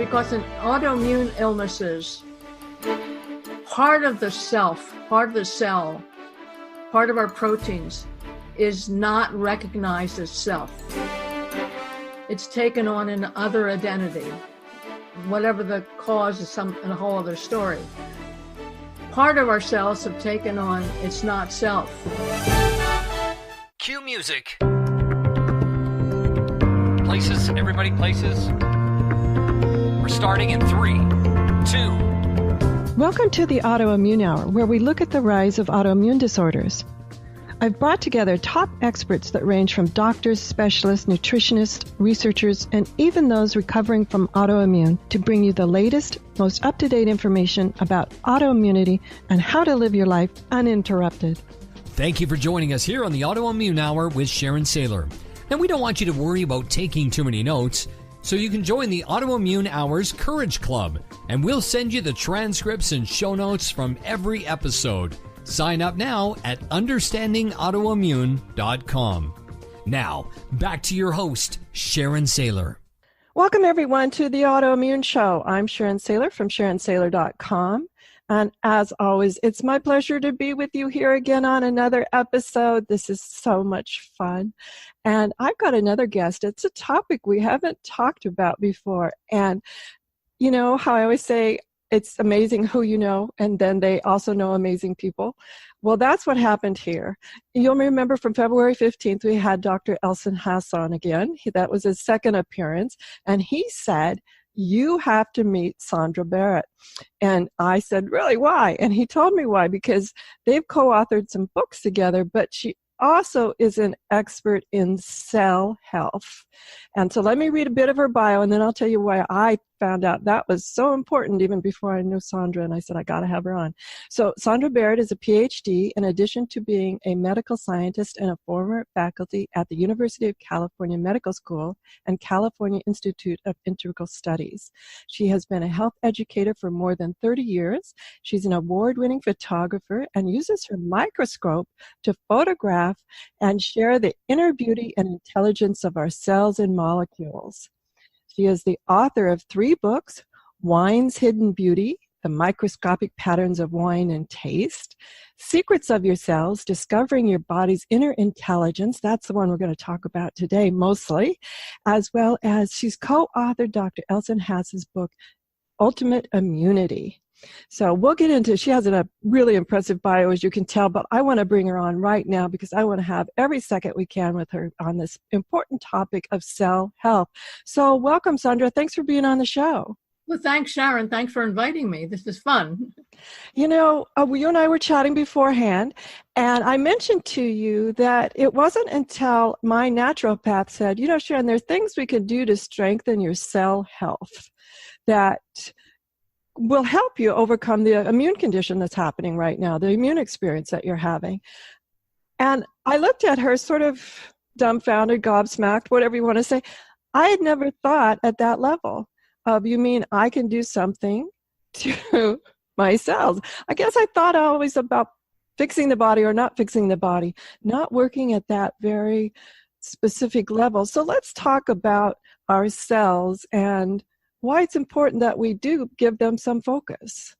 because in autoimmune illnesses, part of the self, part of the cell, part of our proteins is not recognized as self. It's taken on an other identity. Whatever the cause is a whole other story. Part of our cells have taken on it's not self. Cue music. Places, everybody, places. We're starting in 3, 2. Welcome to the Autoimmune Hour, where we look at the rise of autoimmune disorders. I've brought together top experts that range from doctors, specialists, nutritionists, researchers, and even those recovering from autoimmune to bring you the latest, most up-to-date information about autoimmunity and how to live your life uninterrupted. Thank you for joining us here on the Autoimmune Hour with Sharon Saylor. And we don't want you to worry about taking too many notes, so you can join the Autoimmune Hour's Courage Club, and we'll send you the transcripts and show notes from every episode. Sign up now at understandingautoimmune.com. Now, back to your host, Sharon Saylor. Welcome, everyone, to the Autoimmune Show. I'm Sharon Saylor from SharonSaylor.com. And as always, it's my pleasure to be with you here again on another episode. This is so much fun. And I've got another guest. It's a topic we haven't talked about before. And you know how I always say, it's amazing who you know, and then they also know amazing people. Well, that's what happened here. You'll remember from February 15th, we had Dr. Elson Haas on again. That was his second appearance. And he said, you have to meet Sondra Barrett. And I said, really, why? And he told me why, because they've co-authored some books together, but she also is an expert in cell health. And so let me read a bit of her bio, and then I'll tell you why I found out that was so important even before I knew Sondra, and I said, I got to have her on. So Sondra Barrett is a Ph.D. in addition to being a medical scientist and a former faculty at the University of California Medical School and California Institute of Integral Studies. She has been a health educator for more than 30 years. She's an award-winning photographer and uses her microscope to photograph and share the inner beauty and intelligence of our cells and molecules. She is the author of 3 books, Wine's Hidden Beauty, The Microscopic Patterns of Wine and Taste, Secrets of Your Cells, Discovering Your Body's Inner Intelligence. That's the one we're going to talk about today mostly, as well as she's co-authored Dr. Elson Haas's book, Ultimate Immunity. So we'll get into, she has a really impressive bio, as you can tell, but I want to bring her on right now because I want to have every second we can with her on this important topic of cell health. So welcome, Sondra. Thanks for being on the show. Well, thanks, Sharon. Thanks for inviting me. This is fun. You know, you and I were chatting beforehand, and I mentioned to you that it wasn't until my naturopath said, you know, Sharon, there's things we can do to strengthen your cell health that will help you overcome the immune condition that's happening right now, the immune experience that you're having. And I looked at her sort of dumbfounded, gobsmacked, whatever you want to say. I had never thought at that level of, you mean I can do something to my cells? I guess I thought always about fixing the body or not fixing the body, not working at that very specific level. So let's talk about our cells and why it's important that we do give them some focus.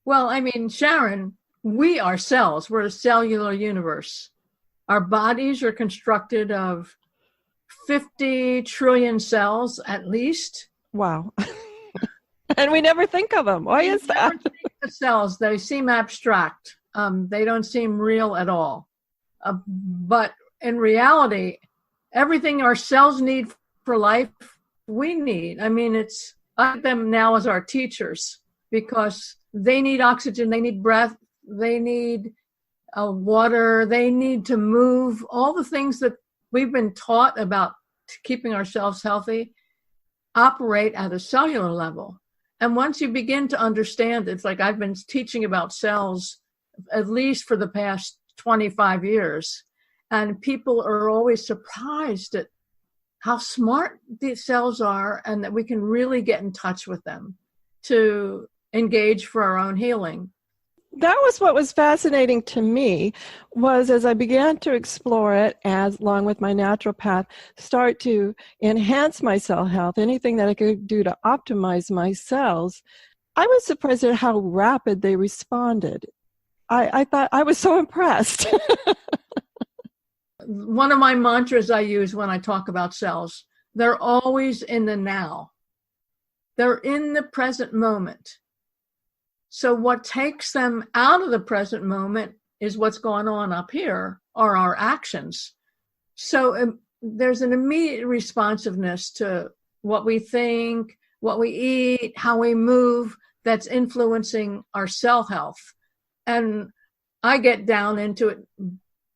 Well, I mean, Sharon, we are cells. We're a cellular universe. Our bodies are constructed of 50 trillion cells at least. Wow. And we never think of them. Why is that? The cells, they seem abstract. They don't seem real at all. But in reality, everything our cells need for life, we need. I mean, I think them now as our teachers because they need oxygen, they need breath, they need water, they need to move. All the things that we've been taught about keeping ourselves healthy operate at a cellular level. And once you begin to understand, it's like I've been teaching about cells at least for the past 25 years. And people are always surprised at how smart these cells are and that we can really get in touch with them to engage for our own healing. that was what was fascinating to me, was as I began to explore it, as along with my naturopath, start to enhance my cell health, anything that I could do to optimize my cells, I was surprised at how rapid they responded. I thought I was so impressed. One of my mantras I use when I talk about cells, they're always in the now. They're in the present moment. So what takes them out of the present moment is what's going on up here, or our actions. So there's an immediate responsiveness to what we think, what we eat, how we move, that's influencing our cell health. And I get down into it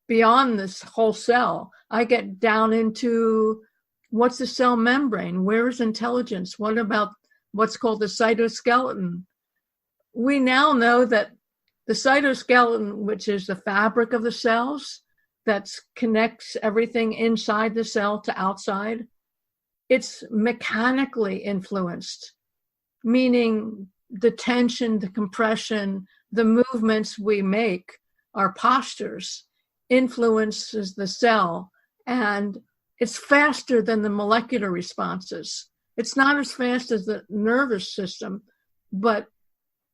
beyond this whole cell. I get down into what's the cell membrane? Where is intelligence? What about what's called the cytoskeleton? We now know that the cytoskeleton, which is the fabric of the cells that connects everything inside the cell to outside, it's mechanically influenced, meaning the tension, the compression, the movements we make, our postures, influences the cell, and it's faster than the molecular responses. It's not as fast as the nervous system, but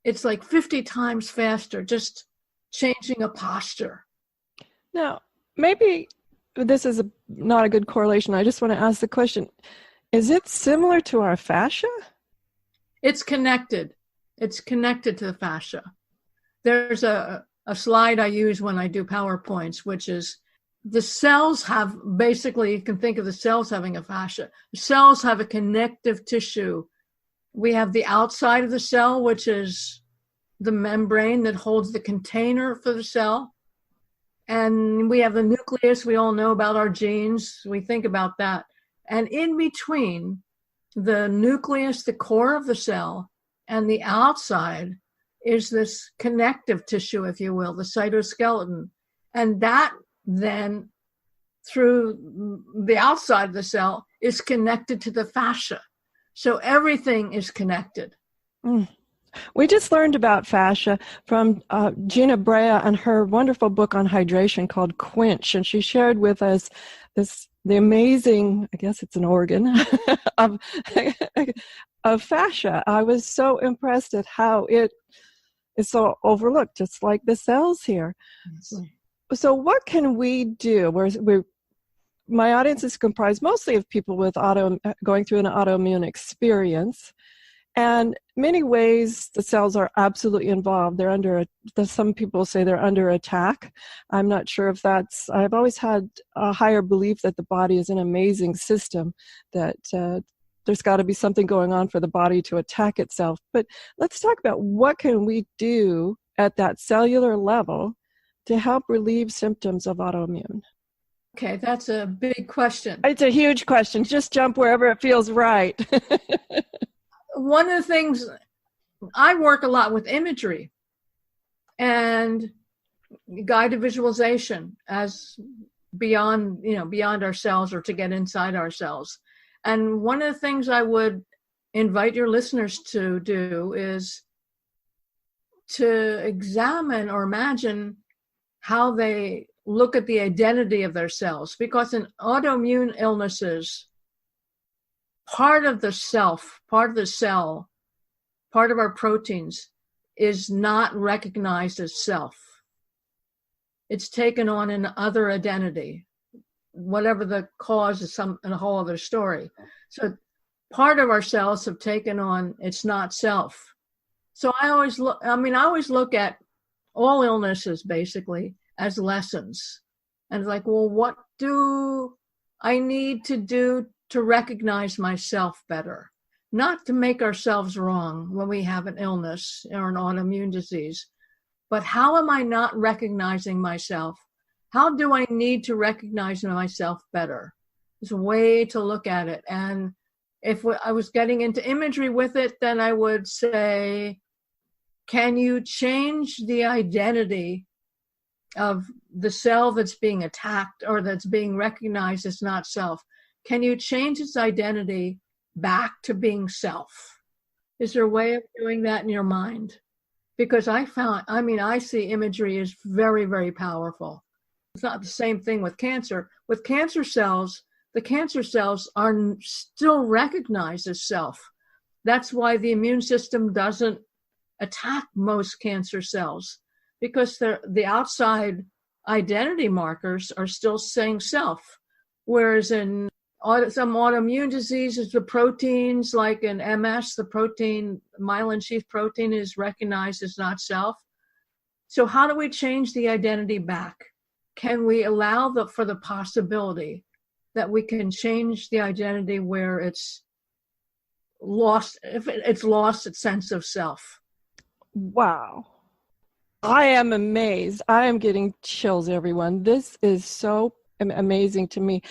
it's like 50 times faster, just changing a posture. Now, maybe this is not a good correlation. I just want to ask the question, is it similar to our fascia? It's connected. It's connected to the fascia. There's a slide I use when I do PowerPoints, which is the cells have, basically, you can think of the cells having a fascia. The cells have a connective tissue. We have the outside of the cell, which is the membrane that holds the container for the cell. And we have the nucleus. We all know about our genes. We think about that. And in between the nucleus, the core of the cell, and the outside is this connective tissue, if you will, the cytoskeleton. And that then, through the outside of the cell, is connected to the fascia. So everything is connected. We just learned about fascia from Gina Brea and her wonderful book on hydration called Quench. And she shared with us the amazing, I guess it's an organ, of fascia. I was so impressed at how it is so overlooked, just like the cells here. Yes. So what can we do? My audience is comprised mostly of people with going through an autoimmune experience. And in many ways, the cells are absolutely involved. Some people say they're under attack. I'm not sure if I've always had a higher belief that the body is an amazing system, that there's got to be something going on for the body to attack itself. But let's talk about what can we do at that cellular level to help relieve symptoms of autoimmune. Okay, that's a big question. It's a huge question. Just jump wherever it feels right. One of the things, I work a lot with imagery and guided visualization as beyond ourselves, or to get inside ourselves. And one of the things I would invite your listeners to do is to examine or imagine how they look at the identity of their cells. Because in autoimmune illnesses, part of the self, part of the cell, part of our proteins is not recognized as self. It's taken on an other identity. Whatever the cause is a whole other story. So part of our cells have taken on, it's not self. So I always look at all illnesses basically as lessons. And it's like, well, what do I need to do to recognize myself better? Not to make ourselves wrong when we have an illness or an autoimmune disease, but how am I not recognizing myself? How do I need to recognize myself better? There's a way to look at it. And if I was getting into imagery with it, then I would say, can you change the identity of the cell that's being attacked or that's being recognized as not self? Can you change its identity back to being self? Is there a way of doing that in your mind? because I see imagery as very, very powerful. It's not the same thing with cancer. With cancer cells, the cancer cells are still recognized as self. That's why the immune system doesn't attack most cancer cells, because the outside identity markers are still saying self. Whereas in some autoimmune diseases, the proteins, like in MS, the protein, myelin sheath protein, is recognized as not self. So how do we change the identity back? Can we allow for the possibility that we can change the identity where it's lost, if it's lost its sense of self? Wow. I am amazed. I am getting chills, everyone. This is so amazing to me.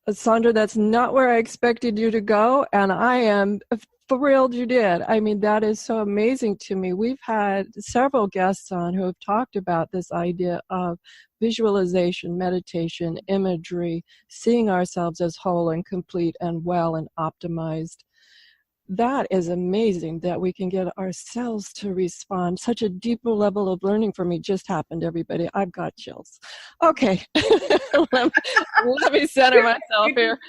Sondra, that's not where I expected you to go, and I am thrilled you did. I mean, that is so amazing to me. We've had several guests on who have talked about this idea of visualization, meditation, imagery, seeing ourselves as whole and complete and well and optimized. That is amazing that we can get ourselves to respond. Such a deeper level of learning for me just happened, everybody. I've got chills. Okay. let me center myself here.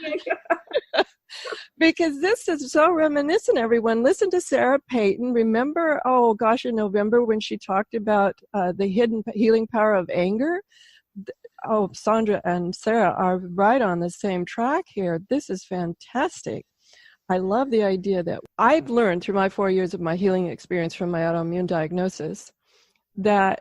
Because this is so reminiscent, everyone. Listen to Sarah Payton. Remember, in November when she talked about the hidden healing power of anger? Sondra and Sarah are right on the same track here. This is fantastic. I love the idea that I've learned through my 4 years of my healing experience from my autoimmune diagnosis that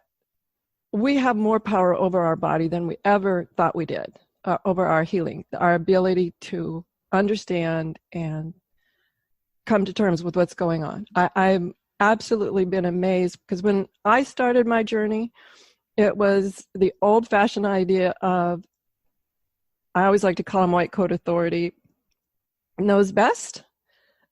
we have more power over our body than we ever thought we did, over our healing, our ability to understand and come to terms with what's going on. I've absolutely been amazed, because when I started my journey, it was the old-fashioned idea of, I always like to call them white coat authority, knows best,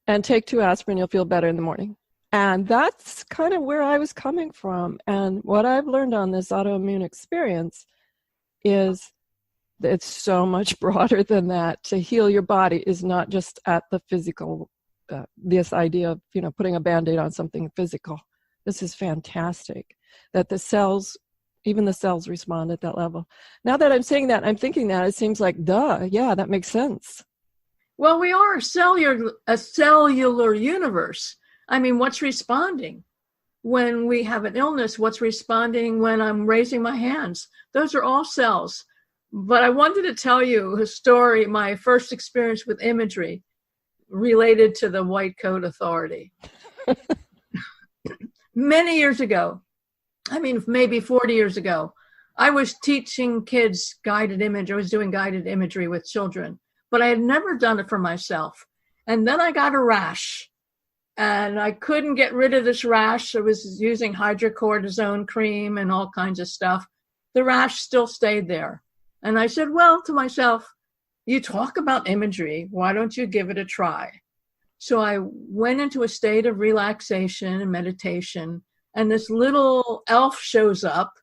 and take 2 aspirin, you'll feel better in the morning. And that's kind of where I was coming from. And what I've learned on this autoimmune experience is that it's so much broader than that. To heal your body is not just at the physical, this idea of, putting a Band-Aid on something physical. This is fantastic, that the cells, even the cells, respond at that level. Now that I'm saying that, I'm thinking that, it seems like, yeah, that makes sense. Well, we are a cellular universe. I mean, what's responding when we have an illness? What's responding when I'm raising my hands? Those are all cells. But I wanted to tell you a story, my first experience with imagery related to the white coat authority. Many years ago, maybe 40 years ago, I was teaching kids guided image. I was doing guided imagery with children, but I had never done it for myself. And then I got a rash, and I couldn't get rid of this rash. I was using hydrocortisone cream and all kinds of stuff. The rash still stayed there. And I said, well, to myself, you talk about imagery, why don't you give it a try? So I went into a state of relaxation and meditation, and this little elf shows up.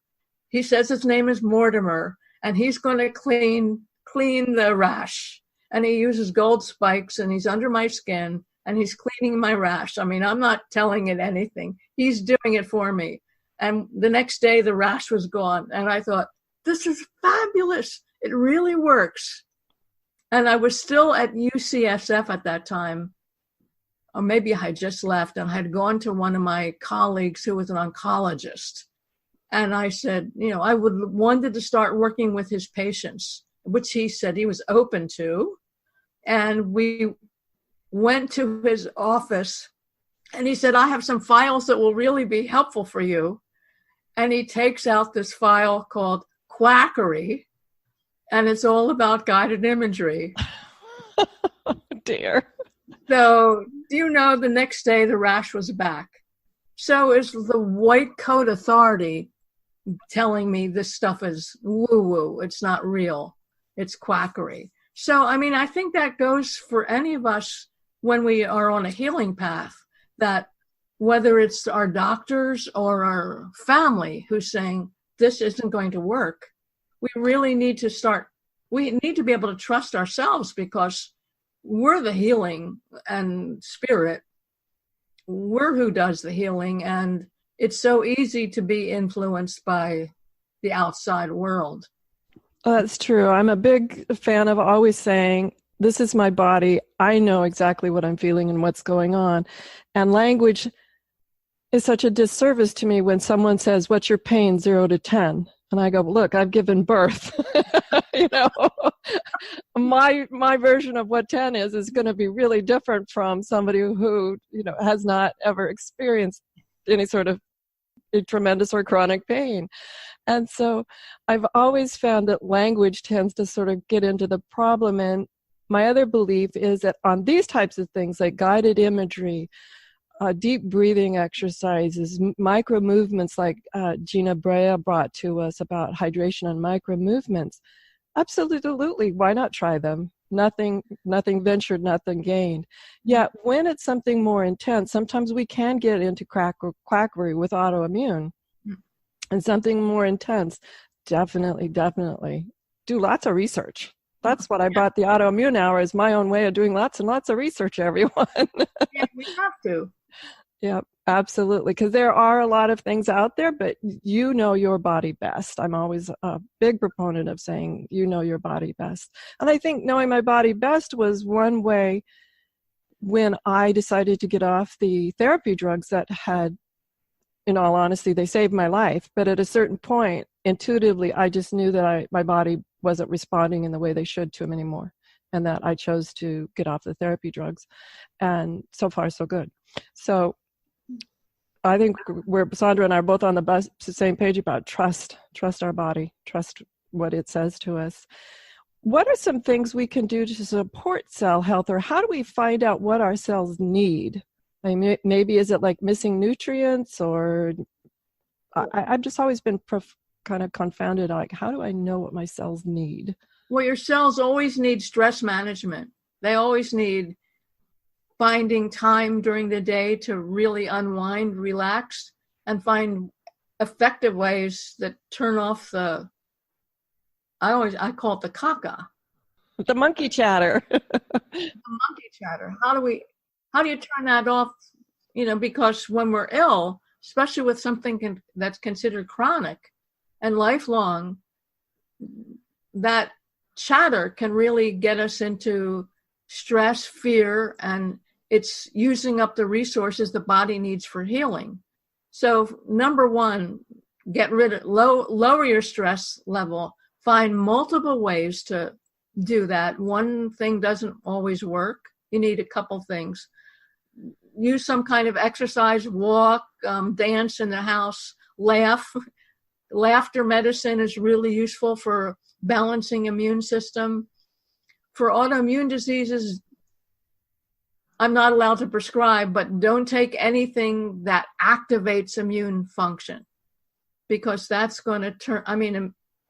He says his name is Mortimer, and he's going to clean the rash. And he uses gold spikes, and he's under my skin, and he's cleaning my rash. I'm not telling it anything. He's doing it for me. And the next day, the rash was gone. And I thought, this is fabulous. It really works. And I was still at UCSF at that time, or maybe I had just left, and I had gone to one of my colleagues who was an oncologist. And I said, I wanted to start working with his patients, which he said he was open to. And we went to his office, and he said, I have some files that will really be helpful for you. And he takes out this file called Quackery, and it's all about guided imagery. Oh, dear. So, the next day the rash was back. So is the white coat authority telling me this stuff is woo-woo. It's not real. It's quackery. So, I think that goes for any of us when we are on a healing path, that whether it's our doctors or our family who's saying, this isn't going to work, we really need to be able to trust ourselves, because we're the healing and spirit. We're who does the healing. And it's so easy to be influenced by the outside world. That's true. I'm a big fan of always saying, this is my body. I know exactly what I'm feeling and what's going on. And language is such a disservice to me when someone says, what's your pain, 0 to 10? And I go, look, I've given birth. You know, my version of what 10 is going to be really different from somebody who, you know, has not ever experienced any sort of tremendous or chronic pain. And so I've always found that language tends to sort of get into the problem. And my other belief is that on these types of things, like guided imagery, deep breathing exercises, micro movements like Gina Brea brought to us about hydration and micro movements, absolutely, why not try them? Nothing ventured, nothing gained. Yet when it's something more intense, sometimes we can get into quackery with autoimmune. And something more intense, definitely do lots of research. That's what I brought the autoimmune hour, is my own way of doing lots and lots of research, everyone. Yeah, we have to. Yeah, absolutely. Because there are a lot of things out there, but you know your body best. I'm always a big proponent of saying you know your body best. And I think knowing my body best was one way when I decided to get off the therapy drugs that had, in all honesty, they saved my life. But at a certain point, intuitively, I just knew that my body wasn't responding in the way they should to them anymore, and that I chose to get off the therapy drugs. And so far, so good. So I think Sondra and I are both on the same page about trust our body, trust what it says to us. What are some things we can do to support cell health, or how do we find out what our cells need? I mean, maybe is it like missing nutrients, or I've just always been kind of confounded, like, how do I know what my cells need? Well, your cells always need stress management. They always need finding time during the day to really unwind, relax, and find effective ways that turn off I call it the caca. The monkey chatter. The monkey chatter. How do you turn that off? You know, because when we're ill, especially with something that's considered chronic and lifelong, that chatter can really get us into stress, fear, and it's using up the resources the body needs for healing. So number one, lower your stress level. Find multiple ways to do that. One thing doesn't always work. You need a couple things. Use some kind of exercise, walk, dance in the house, laugh. Laughter medicine is really useful for balancing immune system. For autoimmune diseases, I'm not allowed to prescribe, but don't take anything that activates immune function, because that's going to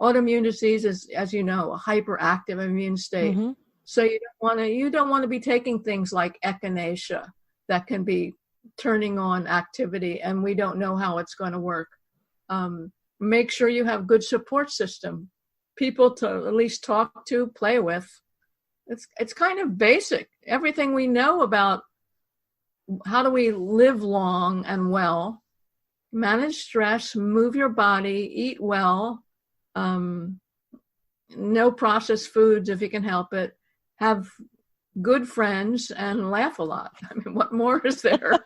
autoimmune disease is, as you know, a hyperactive immune state. Mm-hmm. So you don't want to be taking things like echinacea that can be turning on activity, and we don't know how it's going to work. Make sure you have good support system, people to at least talk to, play with. It's kind of basic. Everything we know about how do we live long and well, manage stress, move your body, eat well, no processed foods if you can help it, have good friends, and laugh a lot. I mean, what more is there?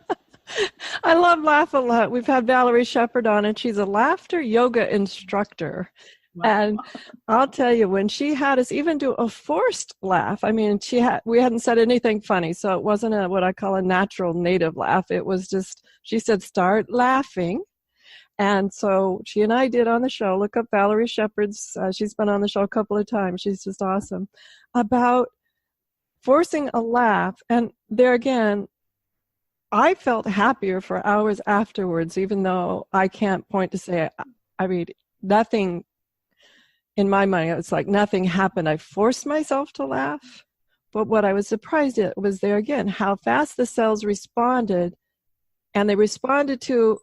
I love laugh a lot. We've had Valerie Shepard on, and she's a laughter yoga instructor. Wow. And I'll tell you, when she had us even do a forced laugh, I mean, we hadn't said anything funny, so it wasn't what I call a natural native laugh. It was just, she said, start laughing. And so she and I did on the show, look up Valerie Shepard's, she's been on the show a couple of times, she's just awesome, about forcing a laugh. And there again, I felt happier for hours afterwards, even though I can't point to say, I mean, nothing, in my mind, it's like nothing happened. I forced myself to laugh. But what I was surprised at was there again, how fast the cells responded. And they responded to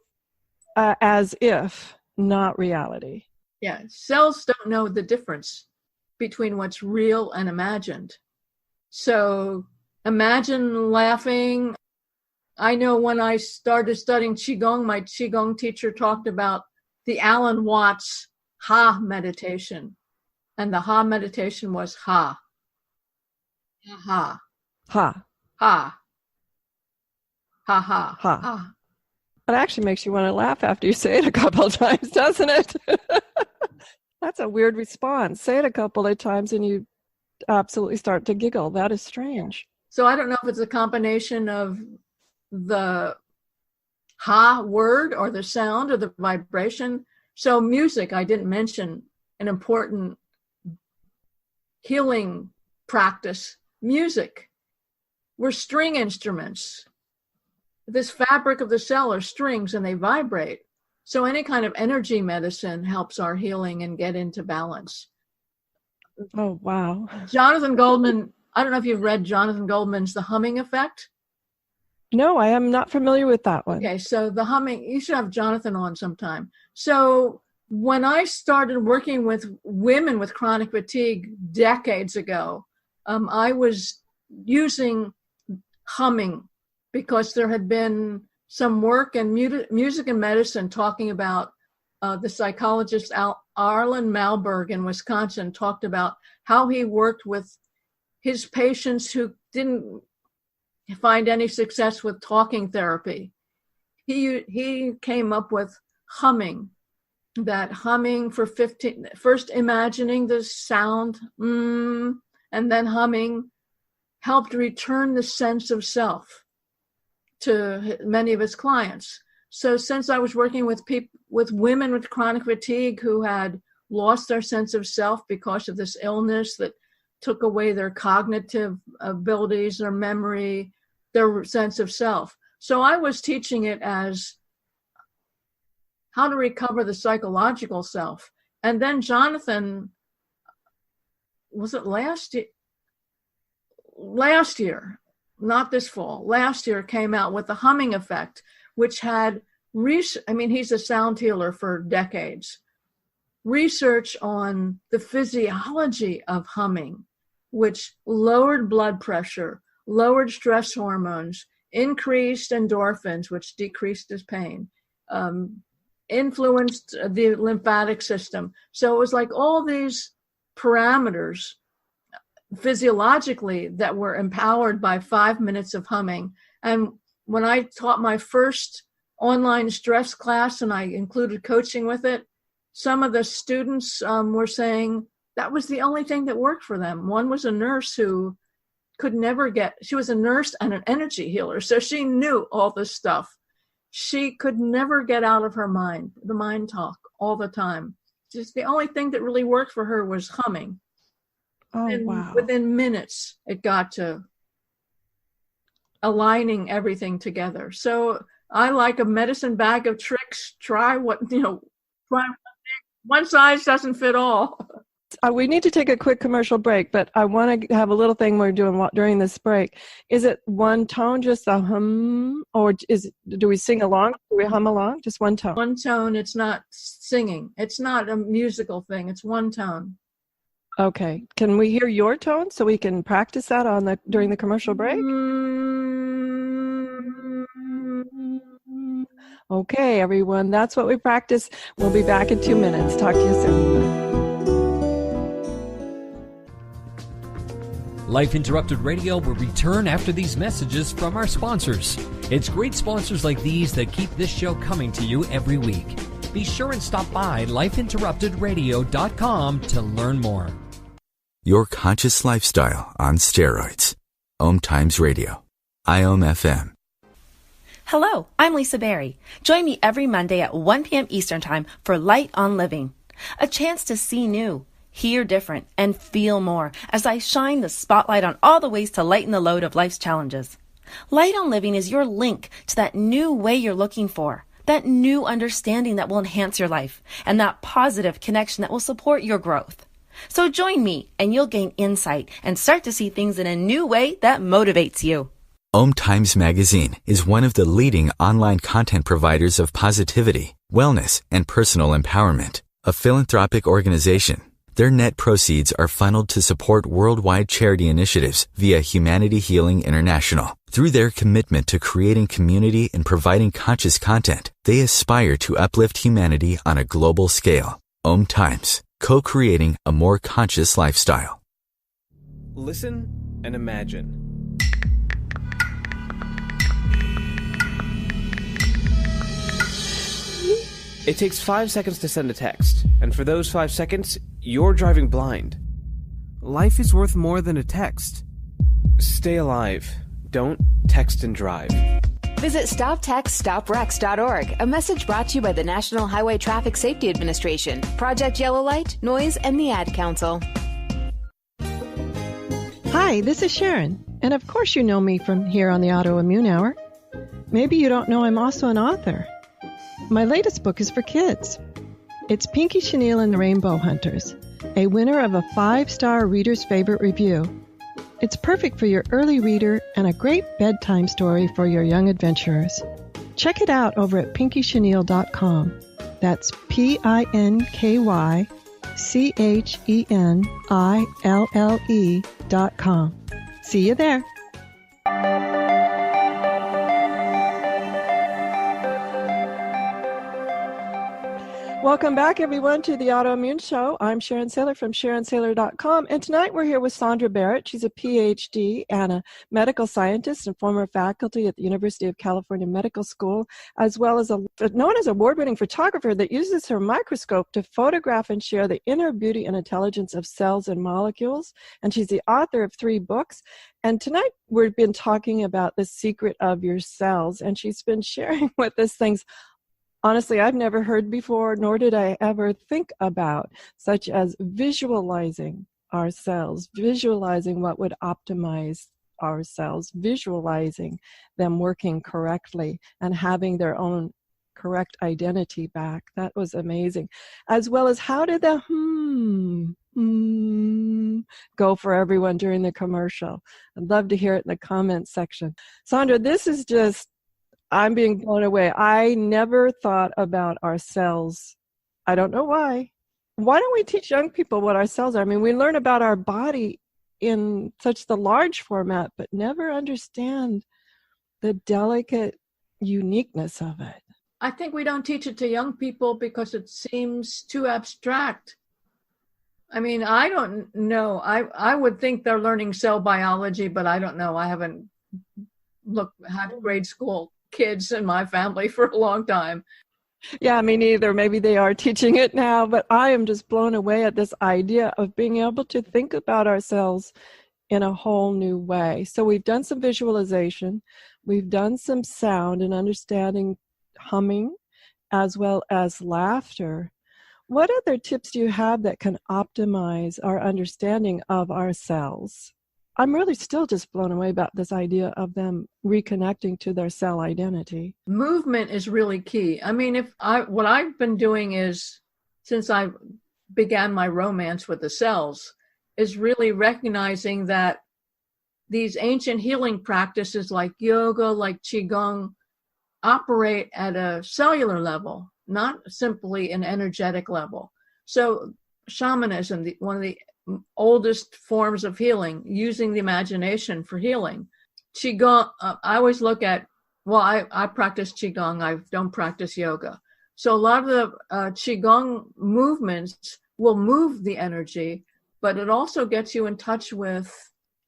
as if, not reality. Yeah, cells don't know the difference between what's real and imagined. So imagine laughing I know when I started studying Qigong, my Qigong teacher talked about the Alan Watts Ha meditation. And the Ha meditation was Ha. Ha. Ha. Ha. Ha ha. Ha. Ha. It actually makes you want to laugh after you say it a couple of times, doesn't it? That's a weird response. Say it a couple of times and you absolutely start to giggle. That is strange. So I don't know if it's a combination of the Ha word or the sound or the vibration. So music, I didn't mention an important healing practice. Music. We're string instruments. This fabric of the cell are strings and they vibrate. So any kind of energy medicine helps our healing and get into balance. Oh, wow. Jonathan Goldman, I don't know if you've read Jonathan Goldman's The Humming Effect. No, I am not familiar with that one. Okay, so the humming, you should have Jonathan on sometime. So when I started working with women with chronic fatigue decades ago, I was using humming because there had been some work in music and medicine talking about the psychologist Arlen Malberg in Wisconsin talked about how he worked with his patients who didn't find any success with talking therapy. He came up with humming, that humming for 15, first imagining the sound, and then humming helped return the sense of self to many of his clients. So since I was working with women with chronic fatigue who had lost their sense of self because of this illness that took away their cognitive abilities, their memory, their sense of self. So I was teaching it as how to recover the psychological self. And then Jonathan, was it last year, not this fall, last year came out with the humming effect, which had he's a sound healer for decades. Research on the physiology of humming, which lowered blood pressure, lowered stress hormones, increased endorphins, which decreased his pain, influenced the lymphatic system. So it was like all these parameters physiologically that were empowered by 5 minutes of humming. And when I taught my first online stress class and I included coaching with it, some of the students were saying that was the only thing that worked for them. One was a nurse who she was a nurse and an energy healer, so she knew all this stuff. She could never get out of her mind, the mind talk all the time. Just the only thing that really worked for her was humming. Oh, and wow. within minutes, it got to aligning everything together. So I like a medicine bag of tricks. Try one size doesn't fit all. We need to take a quick commercial break, but I want to have a little thing we're doing during this break. Is it one tone, just a hum, or do we sing along? Do we hum along? Just one tone? One tone. It's not singing. It's not a musical thing. It's one tone. Okay. Can we hear your tone so we can practice that during the commercial break? Okay, everyone. That's what we practice. We'll be back in 2 minutes. Talk to you soon. Life Interrupted Radio will return after these messages from our sponsors. It's great sponsors like these that keep this show coming to you every week. Be sure and stop by lifeinterruptedradio.com to learn more. Your conscious lifestyle on steroids. OMTimes Radio. IOM FM. Hello, I'm Lisa Berry. Join me every Monday at 1 p.m. Eastern Time for Light on Living. A chance to see new, hear different, and feel more as I shine the spotlight on all the ways to lighten the load of life's challenges. Light on Living is your link to that new way you're looking for, that new understanding that will enhance your life, and that positive connection that will support your growth. So join me and you'll gain insight and start to see things in a new way that motivates you. OMTimes Magazine is one of the leading online content providers of positivity, wellness, and personal empowerment. A philanthropic organization Their net proceeds are funneled to support worldwide charity initiatives via Humanity Healing International. Through their commitment to creating community and providing conscious content, they aspire to uplift humanity on a global scale. OMTimes, co-creating a more conscious lifestyle. Listen and imagine. It takes 5 seconds to send a text, and for those 5 seconds, you're driving blind. Life is worth more than a text. Stay alive. Don't text and drive. Visit StopTextStopWrecks.org, a message brought to you by the National Highway Traffic Safety Administration, Project Yellow Light, Noise, and the Ad Council. Hi, this is Sharon, and of course you know me from here on the Autoimmune Hour. Maybe you don't know I'm also an author. My latest book is for kids. It's Pinky Chenille and the Rainbow Hunters, a winner of a 5-star Reader's Favorite review. It's perfect for your early reader and a great bedtime story for your young adventurers. Check it out over at pinkychenille.com. That's PinkyChenille.com. See you there. Welcome back, everyone, to the Autoimmune Show. I'm Sharon Saylor from SharonSaylor.com, and tonight we're here with Sondra Barrett. She's a Ph.D. and a medical scientist and former faculty at the University of California Medical School, as well as known as award-winning photographer that uses her microscope to photograph and share the inner beauty and intelligence of cells and molecules. And she's the author of 3 books. And tonight we've been talking about the secret of your cells, and she's been sharing with us things honestly I've never heard before, nor did I ever think about, such as visualizing our cells, visualizing what would optimize our cells, visualizing them working correctly and having their own correct identity back. That was amazing. As well as how did the go for everyone during the commercial. I'd love to hear it in the comments section. Sondra, this is just, I'm being blown away. I never thought about our cells. I don't know why. Why don't we teach young people what our cells are? I mean, we learn about our body in such the large format, but never understand the delicate uniqueness of it. I think we don't teach it to young people because it seems too abstract. I mean, I don't know. I would think they're learning cell biology, but I don't know. I haven't had grade school kids in my family for a long time. Yeah, me neither. Maybe they are teaching it now, but I am just blown away at this idea of being able to think about ourselves in a whole new way. So we've done some visualization, we've done some sound and understanding humming, as well as laughter. What other tips do you have that can optimize our understanding of our cells? I'm really still just blown away about this idea of them reconnecting to their cell identity. Movement is really key. I mean, what I've been doing is, since I began my romance with the cells, is really recognizing that these ancient healing practices like yoga, like Qigong, operate at a cellular level, not simply an energetic level. So shamanism, one of the oldest forms of healing, using the imagination for healing. Qigong, I always look at, I practice Qigong, I don't practice yoga. So a lot of the Qigong movements will move the energy, but it also gets you in touch with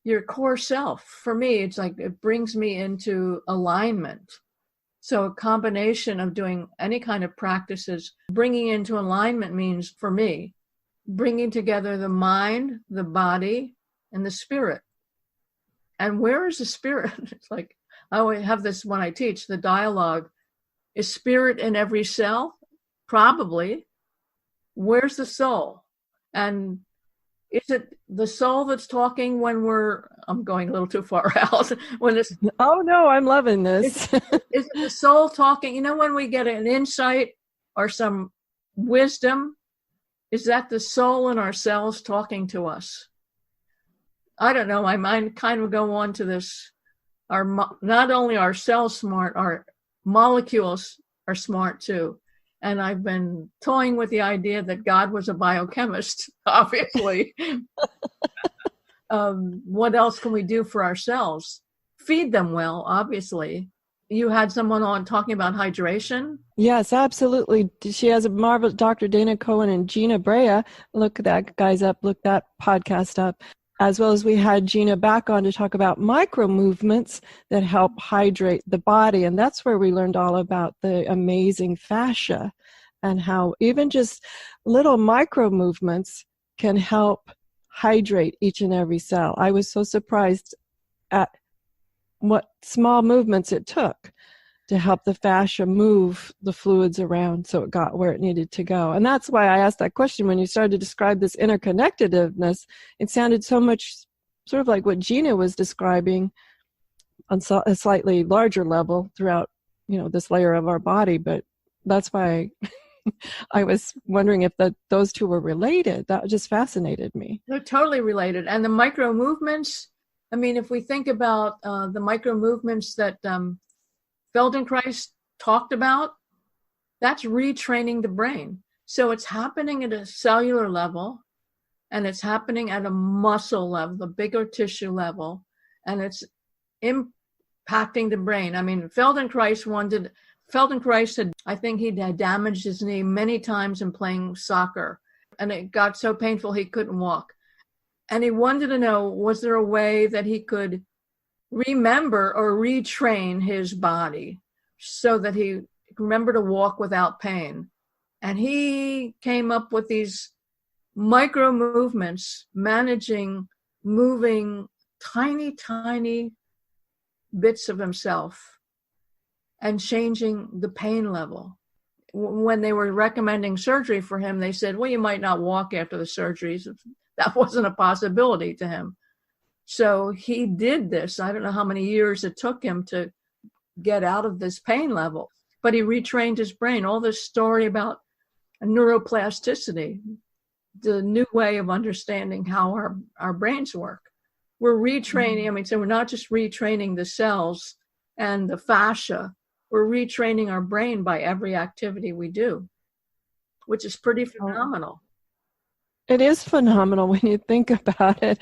your core self. For me, it's like it brings me into alignment. So a combination of doing any kind of practices, bringing into alignment means, for me, bringing together the mind, the body, and the spirit. And where is the spirit? It's like, I always have this when I teach, the dialogue. Is spirit in every cell? Probably. Where's the soul? And is it the soul that's talking when I'm going a little too far out. Oh no, I'm loving this. Is it the soul talking? You know, when we get an insight or some wisdom, is that the soul in our cells talking to us? I don't know. My mind kind of go on to this. Not only are cells smart, our molecules are smart too. And I've been toying with the idea that God was a biochemist, obviously. What else can we do for ourselves? Feed them well, obviously. You had someone on talking about hydration. Yes, absolutely. She has a marvelous Dr. Dana Cohen and Gina Brea. Look that guys up, look that podcast up. As well as we had Gina back on to talk about micro movements that help hydrate the body. And that's where we learned all about the amazing fascia and how even just little micro movements can help hydrate each and every cell. I was so surprised at what small movements it took to help the fascia move the fluids around so it got where it needed to go. And that's why I asked that question when you started to describe this interconnectedness. It sounded so much sort of like what Gina was describing on a slightly larger level throughout, this layer of our body. But that's why I was wondering if those two were related. That just fascinated me. They're totally related. And the micro movements, if we think about the micro movements that Feldenkrais talked about, that's retraining the brain. So it's happening at a cellular level, and it's happening at a muscle level, the bigger tissue level, and it's impacting the brain. Feldenkrais had, I think he had damaged his knee many times in playing soccer, and it got so painful he couldn't walk. And he wanted to know, was there a way that he could remember or retrain his body so that he could remember to walk without pain? And he came up with these micro movements, moving tiny bits of himself and changing the pain level. When they were recommending surgery for him, they said, well, you might not walk after the surgeries. That wasn't a possibility to him. So he did this. I don't know how many years it took him to get out of this pain level, but he retrained his brain. All this story about neuroplasticity, the new way of understanding how our brains work. We're retraining. So we're not just retraining the cells and the fascia. We're retraining our brain by every activity we do, which is pretty phenomenal. It is phenomenal when you think about it.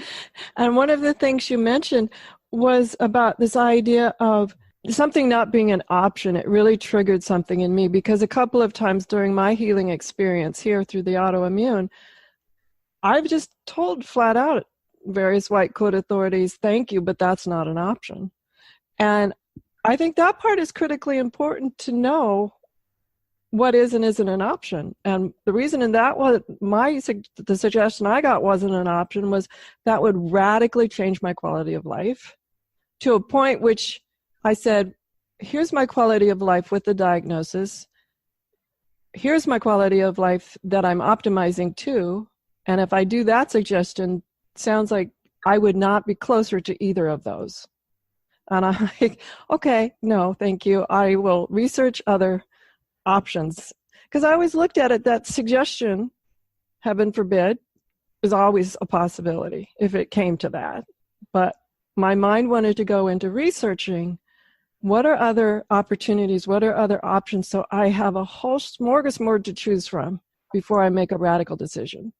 And one of the things you mentioned was about this idea of something not being an option. It really triggered something in me because a couple of times during my healing experience here through the autoimmune, I've just told flat out various white coat authorities, thank you, but that's not an option. And I think that part is critically important to know what is and isn't an option. And the reason in that was the suggestion I got wasn't an option was that would radically change my quality of life to a point which I said, here's my quality of life with the diagnosis. Here's my quality of life that I'm optimizing to. And if I do that suggestion, sounds like I would not be closer to either of those. And I'm like, okay, no, thank you. I will research other options. Because I always looked at it that suggestion, heaven forbid, is always a possibility if it came to that. But my mind wanted to go into researching what are other opportunities, what are other options, so I have a whole smorgasbord to choose from before I make a radical decision.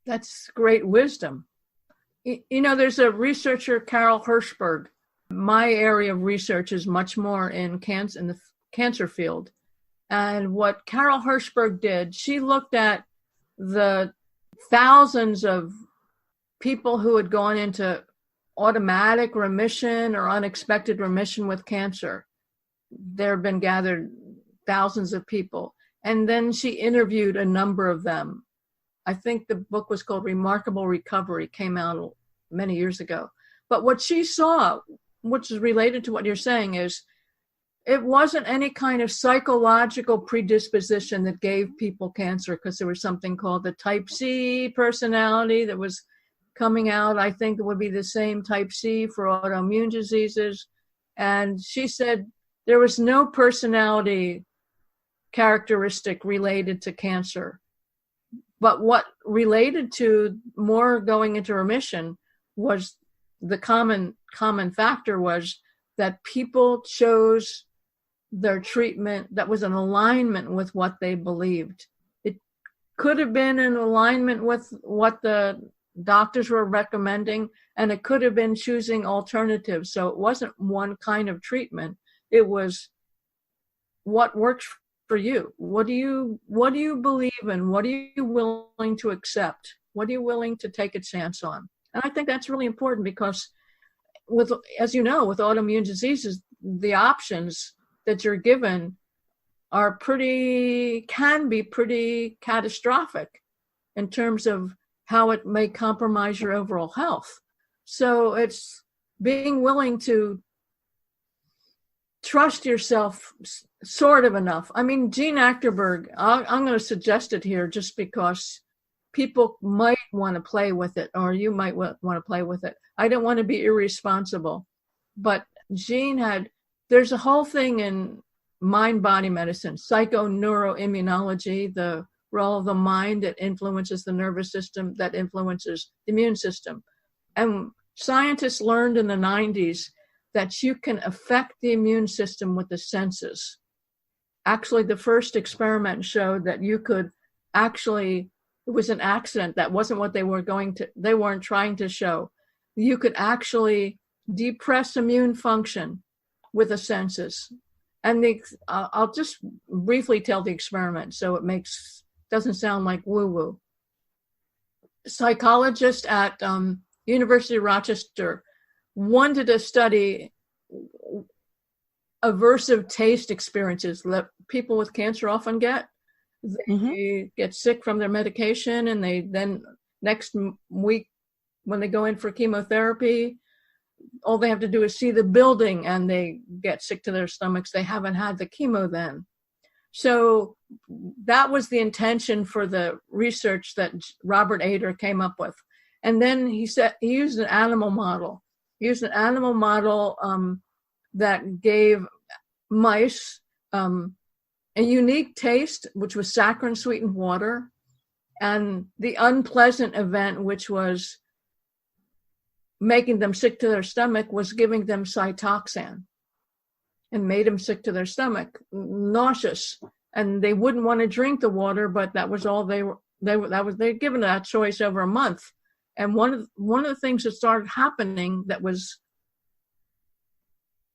That's great wisdom. There's a researcher, Carol Hirschberg. My area of research is much more in the cancer field. And what Carol Hirschberg did, she looked at the thousands of people who had gone into automatic remission or unexpected remission with cancer. There have been gathered thousands of people. And then she interviewed a number of them. I think the book was called Remarkable Recovery, came out many years ago. But what she saw, which is related to what you're saying, is it wasn't any kind of psychological predisposition that gave people cancer, because there was something called the type C personality that was coming out. I think it would be the same type C for autoimmune diseases. And she said there was no personality characteristic related to cancer. But what related to more going into remission was the common factor was that people chose their treatment that was in alignment with what they believed. It could have been in alignment with what the doctors were recommending, and it could have been choosing alternatives. So it wasn't one kind of treatment. It was what works for you. What do you believe in? What are you willing to accept? What are you willing to take a chance on? And I think that's really important, because as you know, with autoimmune diseases, the options that you're given can be pretty catastrophic in terms of how it may compromise your overall health. So it's being willing to trust yourself sort of enough. I mean, Gene Achterberg, I'm going to suggest it here just because people might want to play with it, or you might want to play with it. I don't want to be irresponsible, but Gene there's a whole thing in mind-body medicine, psychoneuroimmunology, the role of the mind that influences the nervous system, that influences the immune system. And scientists learned in the 90s that you can affect the immune system with the senses. Actually, the first experiment showed that you could it was an accident. That wasn't what they weren't trying to show. You could actually depress immune function with the senses. And I'll just briefly tell the experiment so it doesn't sound like woo-woo. Psychologists at University of Rochester wanted to study aversive taste experiences that people with cancer often get. They get sick from their medication, and they then next week when they go in for chemotherapy, all they have to do is see the building and they get sick to their stomachs. They haven't had the chemo then. So that was the intention for the research that Robert Ader came up with. And then he used an animal model. He used an animal model that gave mice a unique taste, which was saccharin sweetened water, and the unpleasant event, which was making them sick to their stomach, was giving them Cytoxan, and made them sick to their stomach, nauseous, and they wouldn't want to drink the water, but that was all they were given that choice over a month. And one of the things that started happening that was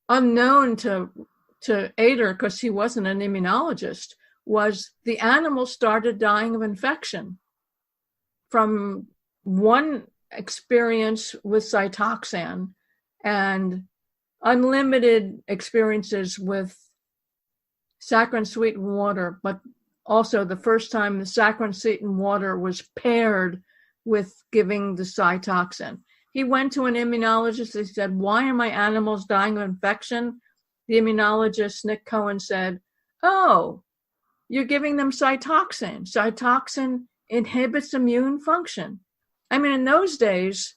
unknown to Ader, because he wasn't an immunologist, was the animals started dying of infection from one experience with Cytoxan and unlimited experiences with saccharin sweetened water, but also the first time the saccharin sweetened water was paired with giving the Cytoxan. He went to an immunologist. He said, "Why are my animals dying of infection?" The immunologist, Nick Cohen, said, "Oh, you're giving them Cytoxan. Cytoxan inhibits immune function." I mean, in those days,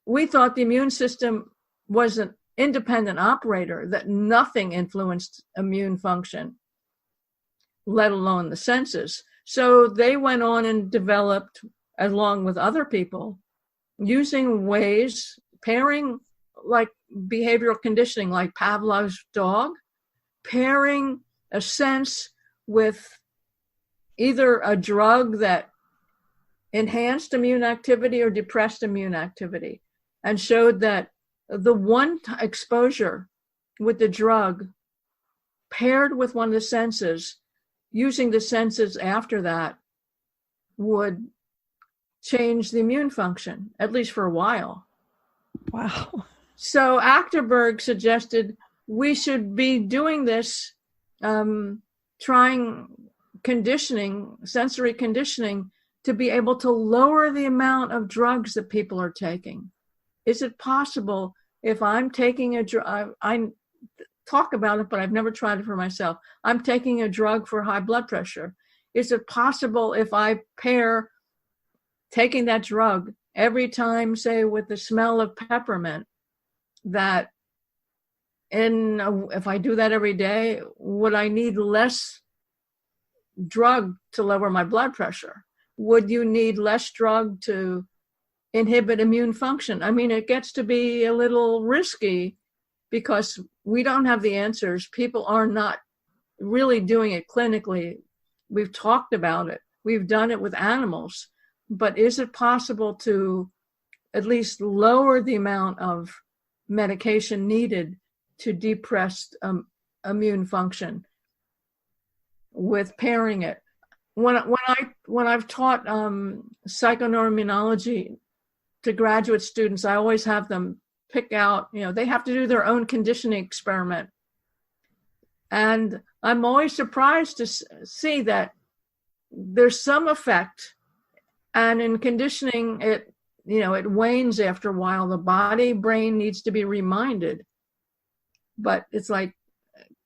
we thought the immune system was an independent operator, that nothing influenced immune function, let alone the senses. So they went on and developed, along with other people, using ways, pairing like behavioral conditioning, like Pavlov's dog, pairing a sense with either a drug that enhanced immune activity or depressed immune activity, and showed that the one exposure with the drug paired with one of the senses, using the senses after that, would change the immune function, at least for a while. Wow. So Achterberg suggested we should be doing this, trying sensory conditioning, to be able to lower the amount of drugs that people are taking. Is it possible if I'm taking a drug, I talk about it, but I've never tried it for myself. I'm taking a drug for high blood pressure. Is it possible if I pair taking that drug every time, say, with the smell of peppermint, that if I do that every day, would I need less drug to lower my blood pressure? Would you need less drug to inhibit immune function? I mean, it gets to be a little risky, because we don't have the answers. People are not really doing it clinically. We've talked about it. We've done it with animals. But is it possible to at least lower the amount of medication needed to depress immune function with pairing it? When I've taught psychoneuroimmunology to graduate students, I always have them pick out, they have to do their own conditioning experiment. And I'm always surprised to see that there's some effect. And in conditioning, it wanes after a while. The body, brain needs to be reminded. But it's like,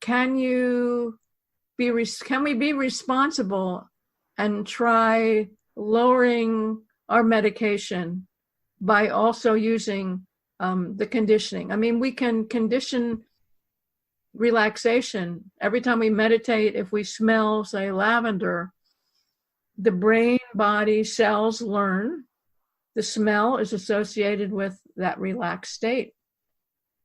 can we be responsible and try lowering our medication by also using the conditioning? I mean, we can condition relaxation. Every time we meditate, if we smell, say, lavender, the brain, body, cells learn the smell is associated with that relaxed state.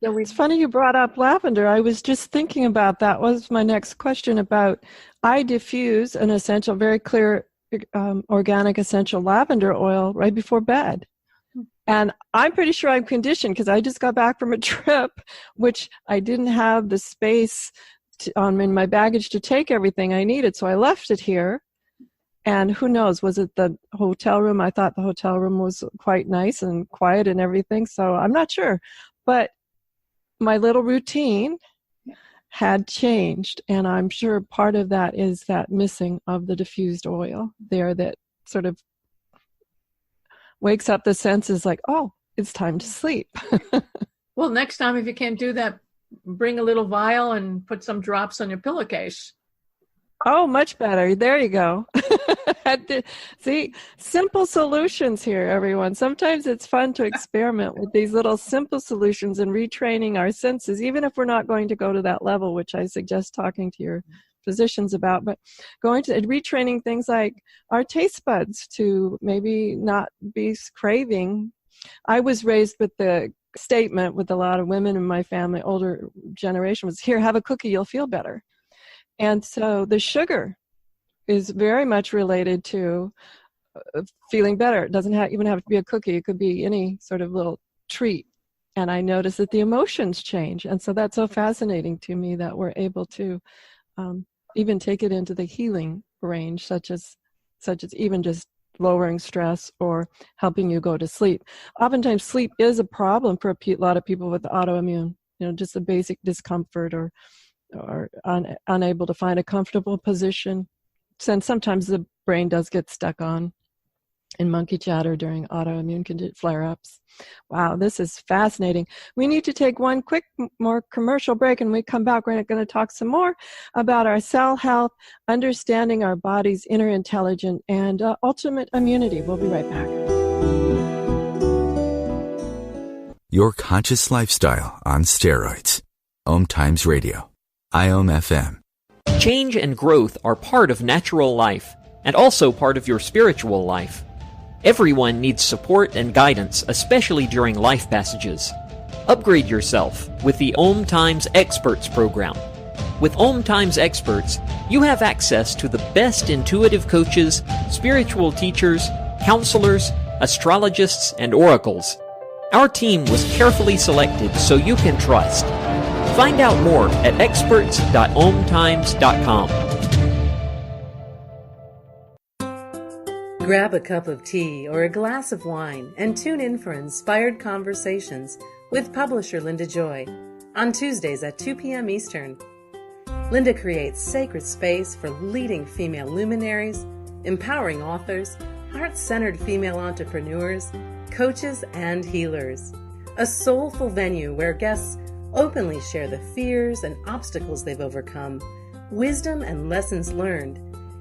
So it's funny you brought up lavender. I was just thinking about that. Was my next question about, I diffuse an essential, very clear, organic essential lavender oil right before bed. And I'm pretty sure I'm conditioned because I just got back from a trip, which I didn't have the space in my baggage to take everything I needed. So I left it here. And who knows, was it the hotel room? I thought the hotel room was quite nice and quiet and everything. So I'm not sure. But my little routine had changed. And I'm sure part of that is that missing of the diffused oil there that sort of wakes up the senses like, oh, it's time to sleep. Well, next time, if you can't do that, bring a little vial and put some drops on your pillowcase. Oh, much better. There you go. See, simple solutions here, everyone. Sometimes it's fun to experiment with these little simple solutions and retraining our senses, even if we're not going to go to that level, which I suggest talking to your physicians about, but going to retraining things like our taste buds to maybe not be craving. I was raised with the statement with a lot of women in my family, older generation, was, here, have a cookie, you'll feel better. And so the sugar is very much related to feeling better. It doesn't even have to be a cookie. It could be any sort of little treat. And I noticed that the emotions change. And so that's so fascinating to me that we're able to even take it into the healing range, such as even just lowering stress or helping you go to sleep. Oftentimes sleep is a problem for a lot of people with autoimmune, just a basic discomfort or unable to find a comfortable position. And sometimes the brain does get stuck on in monkey chatter during autoimmune flare-ups. Wow, this is fascinating. We need to take one quick more commercial break, and when we come back, we're going to talk some more about our cell health, understanding our body's inner intelligence, and ultimate immunity. We'll be right back. Your conscious lifestyle on steroids. OMTimes Radio. IOM FM. Change and growth are part of natural life, and also part of your spiritual life. Everyone needs support and guidance, especially during life passages. Upgrade yourself with the OMTimes Experts program. With OMTimes Experts, you have access to the best intuitive coaches, spiritual teachers, counselors, astrologists, and oracles. Our team was carefully selected so you can trust. Find out more at experts.omtimes.com. Grab a cup of tea or a glass of wine and tune in for inspired conversations with publisher Linda Joy on Tuesdays at 2 p.m. Eastern. Linda creates sacred space for leading female luminaries, empowering authors, heart-centered female entrepreneurs, coaches, and healers. A soulful venue where guests openly share the fears and obstacles they've overcome, wisdom and lessons learned,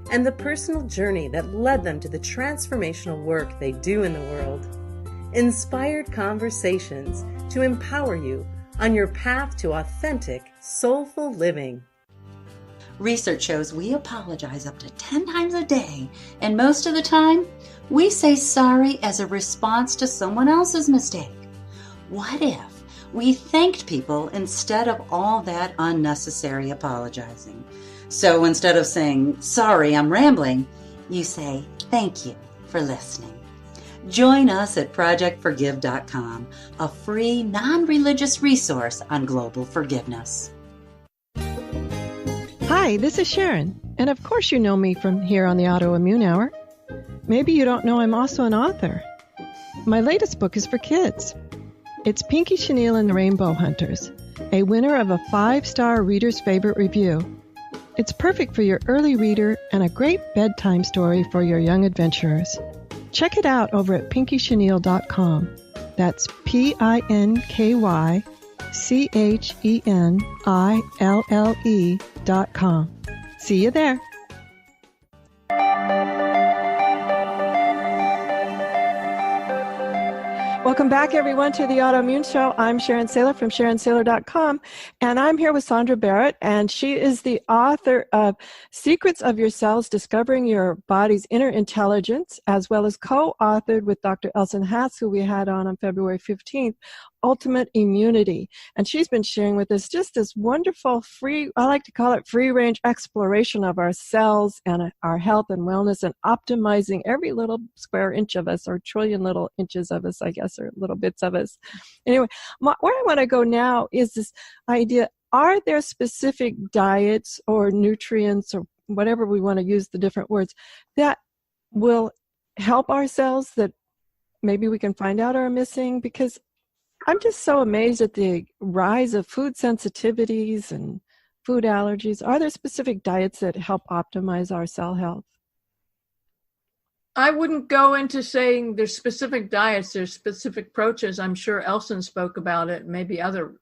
and the personal journey that led them to the transformational work they do in the world. Inspired conversations to empower you on your path to authentic, soulful living. Research shows we apologize up to 10 times a day, and most of the time, we say sorry as a response to someone else's mistake. What if We thanked people instead of all that unnecessary apologizing. So instead of saying, sorry, I'm rambling, you say, thank you for listening. Join us at projectforgive.com, a free, non-religious resource on global forgiveness. Hi, this is Sharon, and of course you know me from here on the Autoimmune Hour. Maybe you don't know I'm also an author. My latest book is for kids. It's Pinky Chenille and the Rainbow Hunters, a winner of a 5-star Reader's Favorite review. It's perfect for your early reader and a great bedtime story for your young adventurers. Check it out over at pinkychenille.com. That's PinkyChenille.com. See you there. Welcome back, everyone, to the Autoimmune Show. I'm Sharon Saylor from SharonSaylor.com, and I'm here with Sondra Barrett, and she is the author of Secrets of Your Cells, Discovering Your Body's Inner Intelligence, as well as co-authored with Dr. Elson Hatz, who we had on February 15th, Ultimate Immunity. And she's been sharing with us just this wonderful I like to call it free-range exploration of our cells and our health and wellness, and optimizing every little square inch of us, or trillion little inches of us, I guess, or little bits of us. Anyway, where I want to go now is this idea, are there specific diets or nutrients, or whatever we want to use the different words, that will help our cells that maybe we can find out are missing? Because I'm just so amazed at the rise of food sensitivities and food allergies. Are there specific diets that help optimize our cell health? I wouldn't go into saying there's specific diets, there's specific approaches. I'm sure Elson spoke about it. Maybe other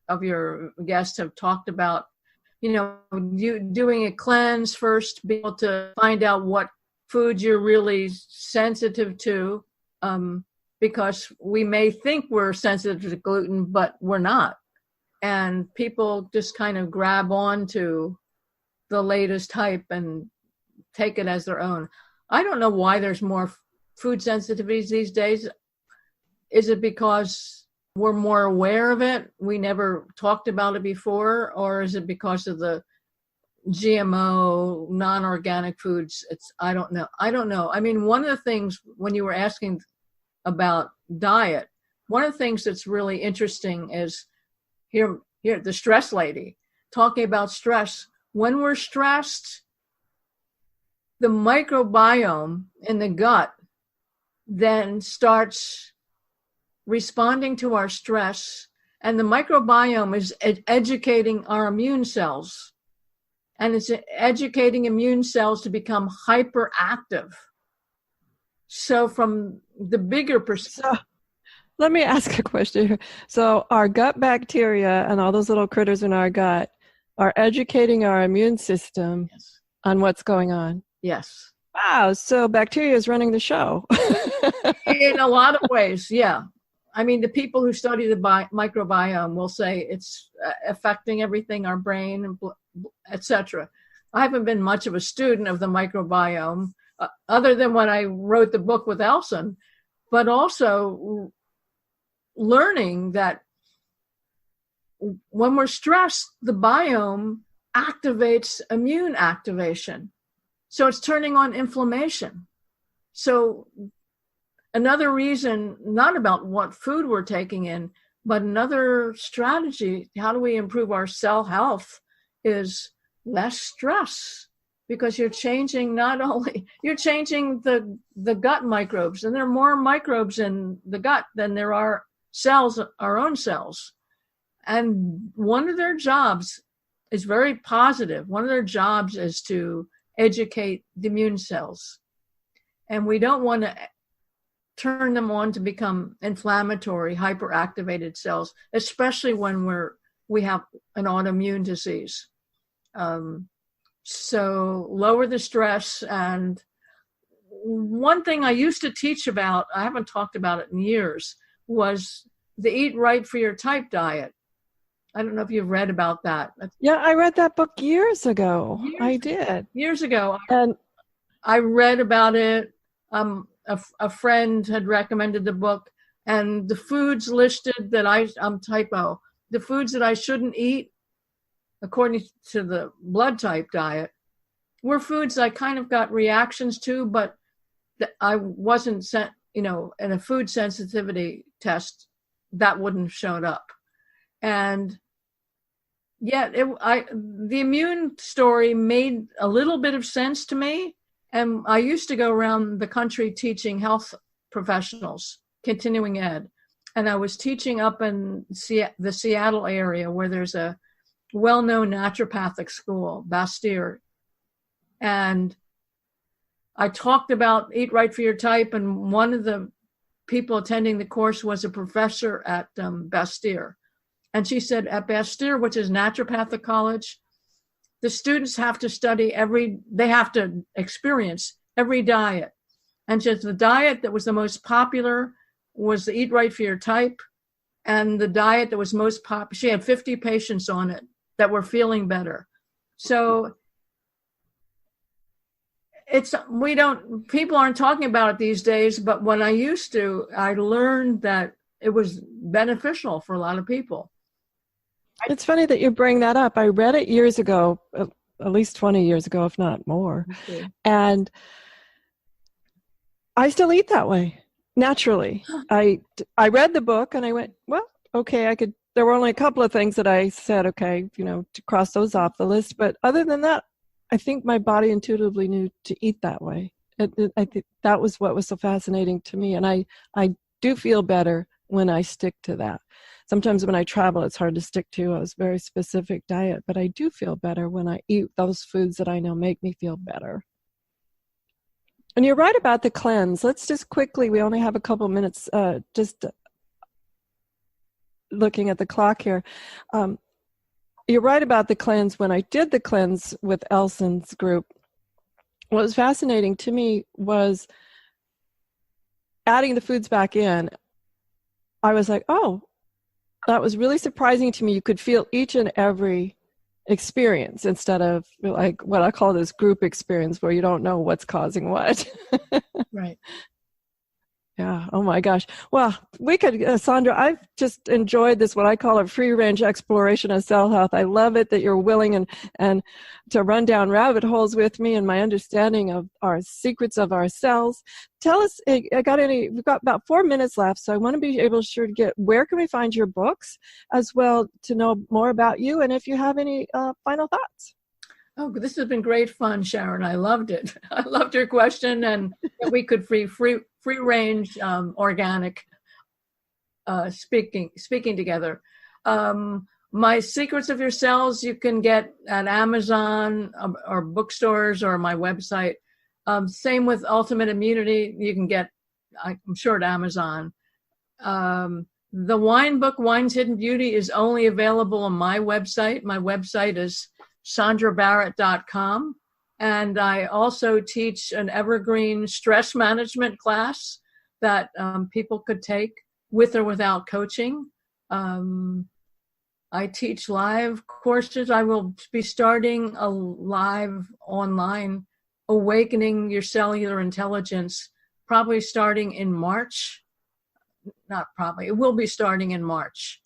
of your guests have talked about, you doing a cleanse first, be able to find out what foods you're really sensitive to. Because we may think we're sensitive to gluten, but we're not. And people just kind of grab on to the latest hype and take it as their own. I don't know why there's more food sensitivities these days. Is it because we're more aware of it? We never talked about it before. Or is it because of the GMO, non-organic foods? I don't know. I mean, one of the things when you were asking about diet, one of the things that's really interesting is here the stress lady talking about stress. When we're stressed, the microbiome in the gut then starts responding to our stress, and the microbiome is educating our immune cells, and it's educating immune cells to become hyperactive. So from the bigger perspective. Let me ask a question here. So our gut bacteria and all those little critters in our gut are educating our immune system on what's going on. Yes. Wow. So bacteria is running the show. In a lot of ways, yeah. I mean, the people who study the microbiome will say it's affecting everything, our brain, etc. I haven't been much of a student of the microbiome, other than when I wrote the book with Elson, but also learning that when we're stressed, the biome activates immune activation. So it's turning on inflammation. So another reason, not about what food we're taking in, but another strategy, how do we improve our cell health, is less stress. Because you're changing you're changing the gut microbes, and there are more microbes in the gut than there are cells, our own cells. And one of their jobs is very positive. One of their jobs is to educate the immune cells. And we don't want to turn them on to become inflammatory, hyperactivated cells, especially when we have an autoimmune disease. So lower the stress. And one thing I used to teach about, I haven't talked about it in years, was the Eat Right for Your Type diet. I don't know if you've read about that. Yeah, I read that book years ago. Years ago. And I read about it. A friend had recommended the book, And the foods listed that the foods that I shouldn't eat, according to the blood type diet, were foods I kind of got reactions to, but I wasn't sent, in a food sensitivity test, that wouldn't have shown up. And yet the immune story made a little bit of sense to me. And I used to go around the country teaching health professionals, continuing ed. And I was teaching up in the Seattle area where there's a well-known naturopathic school, Bastyr. And I talked about Eat Right for Your Type, and one of the people attending the course was a professor at Bastyr. And she said at Bastyr, which is naturopathic college, the students have to they have to experience every diet. And just the diet that was the most popular was the Eat Right for Your Type. And the diet that was most popular, she had 50 patients on it that were feeling better. So people aren't talking about it these days, but when I used to, I learned that it was beneficial for a lot of people. It's funny that you bring that up. I read it years ago, at least 20 years ago, if not more. Okay. And I still eat that way, naturally. I read the book and I went, well, okay, there were only a couple of things that I said, okay, to cross those off the list. But other than that, I think my body intuitively knew to eat that way. I think that was what was so fascinating to me. And I do feel better when I stick to that. Sometimes when I travel, it's hard to stick to a very specific diet, but I do feel better when I eat those foods that I know make me feel better. And you're right about the cleanse. Let's just quickly, we only have a couple minutes, just looking at the clock here. You're right about the cleanse. When I did the cleanse with Elson's group, what was fascinating to me was adding the foods back in. I was like, oh, that was really surprising to me. You could feel each and every experience instead of like what I call this group experience where you don't know what's causing what. Right. Yeah. Oh my gosh. Well, we could, Sondra, I've just enjoyed this, what I call a free range exploration of cell health. I love it that you're willing and to run down rabbit holes with me and my understanding of our secrets of our cells. Tell us, we've got about 4 minutes left, so I want to be able to get, where can we find your books as well to know more about you, and if you have any final thoughts. Oh, this has been great fun, Sharon. I loved it. I loved your question, and that we could free range organic speaking together. My Secrets of Your Cells you can get at Amazon or bookstores or my website. Same with Ultimate Immunity. You can get, I'm sure, at Amazon. The wine book, Wine's Hidden Beauty, is only available on my website. My website is sondrabarrett.com. And I also teach an evergreen stress management class that people could take with or without coaching. I teach live courses. I will be starting a live online Awakening Your Cellular Intelligence, probably starting in March. Not probably, it will be starting in March.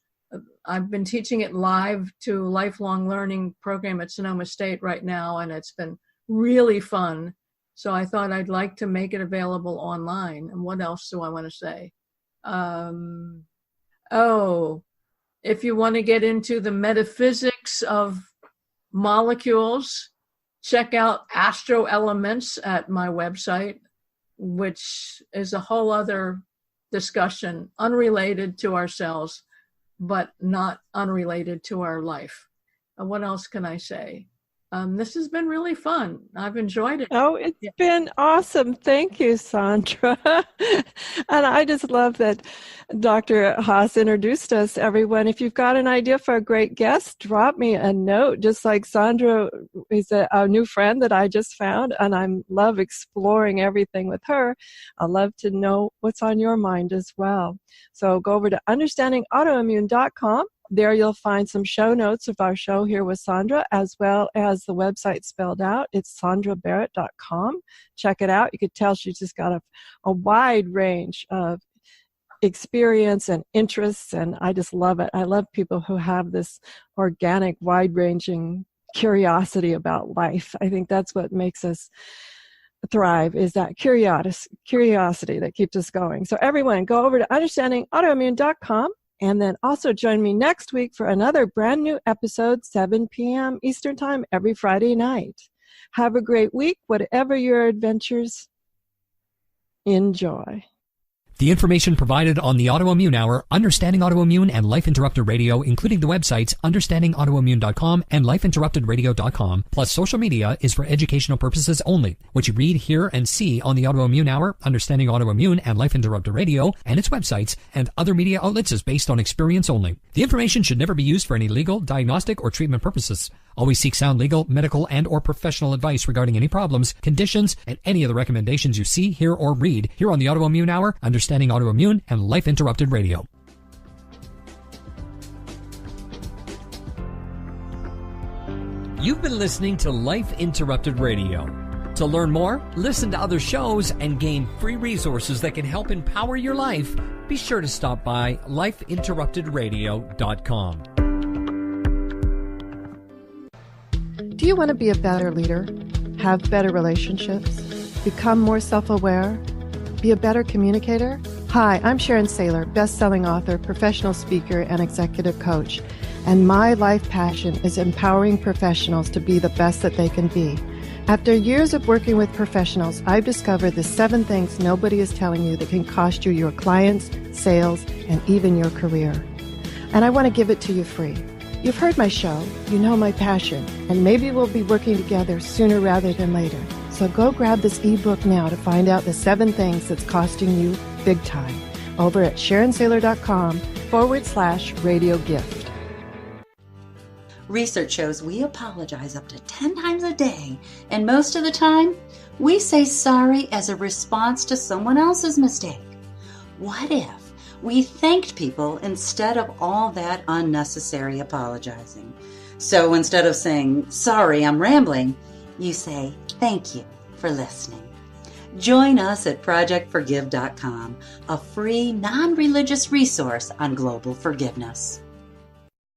I've been teaching it live to a lifelong learning program at Sonoma State right now, and it's been really fun. So I thought I'd like to make it available online. And what else do I want to say? If you want to get into the metaphysics of molecules, check out Astro Elements at my website, which is a whole other discussion, unrelated to our cells, but not unrelated to our life. What else can I say? This has been really fun. I've enjoyed it. Oh, it's been awesome. Thank you, Sondra. And I just love that Dr. Haas introduced us, everyone. If you've got an idea for a great guest, drop me a note. Just like Sondra is a new friend that I just found, and I love exploring everything with her. I love to know what's on your mind as well. So go over to understandingautoimmune.com. There you'll find some show notes of our show here with Sondra, as well as the website spelled out. It's sondrabarrett.com. Check it out. You could tell she's just got a wide range of experience and interests, and I just love it. I love people who have this organic, wide-ranging curiosity about life. I think that's what makes us thrive, is that curiosity that keeps us going. So everyone, go over to understandingautoimmune.com, and then also join me next week for another brand new episode, 7 p.m. Eastern Time, every Friday night. Have a great week, whatever your adventures. Enjoy. The information provided on the Autoimmune Hour, Understanding Autoimmune, and Life Interrupted Radio, including the websites understandingautoimmune.com and lifeinterruptedradio.com, plus social media, is for educational purposes only. What you read, hear, and see on the Autoimmune Hour, Understanding Autoimmune, and Life Interrupted Radio, and its websites, and other media outlets is based on experience only. The information should never be used for any legal, diagnostic, or treatment purposes. Always seek sound legal, medical, and or professional advice regarding any problems, conditions, and any of the recommendations you see, hear, or read here on the Autoimmune Hour, Understanding Autoimmune, and Life Interrupted Radio. You've been listening to Life Interrupted Radio. To learn more, listen to other shows, and gain free resources that can help empower your life, be sure to stop by lifeinterruptedradio.com. Do you want to be a better leader, have better relationships, become more self-aware, be a better communicator? Hi, I'm Sharon Saylor, best-selling author, professional speaker, and executive coach. And my life passion is empowering professionals to be the best that they can be. After years of working with professionals, I've discovered the 7 things nobody is telling you that can cost you your clients, sales, and even your career. And I want to give it to you free. You've heard my show, you know my passion, and maybe we'll be working together sooner rather than later. So go grab this ebook now to find out the 7 things that's costing you big time over at SharonSaylor.com/radio gift. Research shows we apologize up to 10 times a day, and most of the time, we say sorry as a response to someone else's mistake. What if we thanked people instead of all that unnecessary apologizing? So instead of saying, sorry, I'm rambling, you say, thank you for listening. Join us at projectforgive.com, a free, non-religious resource on global forgiveness.